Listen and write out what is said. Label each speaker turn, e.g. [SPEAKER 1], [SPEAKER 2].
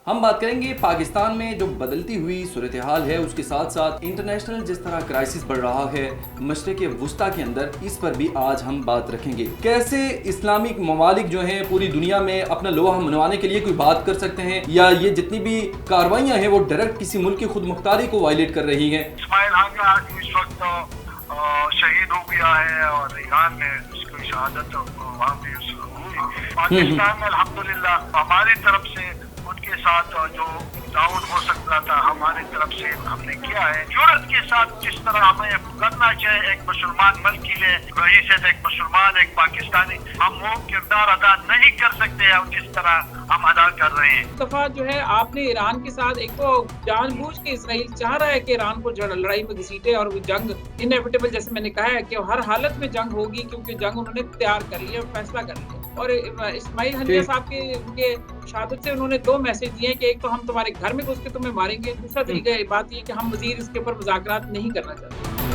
[SPEAKER 1] हम बात करेंगे पाकिस्तान में जो बदलती हुई सूरत हाल है, उसके साथ साथ इंटरनेशनल जिस तरह क्राइसिस बढ़ रहा है मशरिक़ वुस्ता के अंदर, इस पर भी आज हम बात रखेंगे। कैसे इस्लामिक ममालिक जो हैं पूरी दुनिया में अपना लोहा मनवाने के लिए कोई बात कर सकते हैं, या ये जितनी भी कार्रवाइयाँ हैं वो डायरेक्ट किसी मुल्क की खुद मुख्तारी को वायलेट कर रही हैं।
[SPEAKER 2] इस्माइल हानिया इस वक्त शहीद हो गया है और ईरान में उसकी शहादत वहाँ पे हुई। पाकिस्तान में अल्हम्दुलिल्लाह हमारी तरफ से उनके साथ जो ताउन हो सकता था हमारी तरफ से हमने किया है। जुर्रत के साथ जिस तरह हमें करना चाहिए एक मुसलमान मुल्क के लिए, रईस है एक मुसलमान एक पाकिस्तानी, हम वो किरदार अदा नहीं कर सकते हैं जिस तरह हम अदा कर रहे हैं।
[SPEAKER 3] दफा जो है आपने ईरान के साथ, एक तो जानबूझ के इसराइल चाह रहा है कि ईरान को लड़ाई में घसीटे और वो जंग इनएविटेबल, जैसे मैंने कहा है कि हर हालत में जंग होगी, क्योंकि जंग उन्होंने तैयार कर लिया, फैसला कर लिया। और इस्माइल हनिया साहब के उनके शहादत से उन्होंने दो मैसेज दिए कि एक तो हम तुम्हारे घर में घुस के तुम्हें मारेंगे, दूसरा तरीका बात ये कि हम मजीद इसके ऊपर मुज़ाकरात नहीं करना चाहते।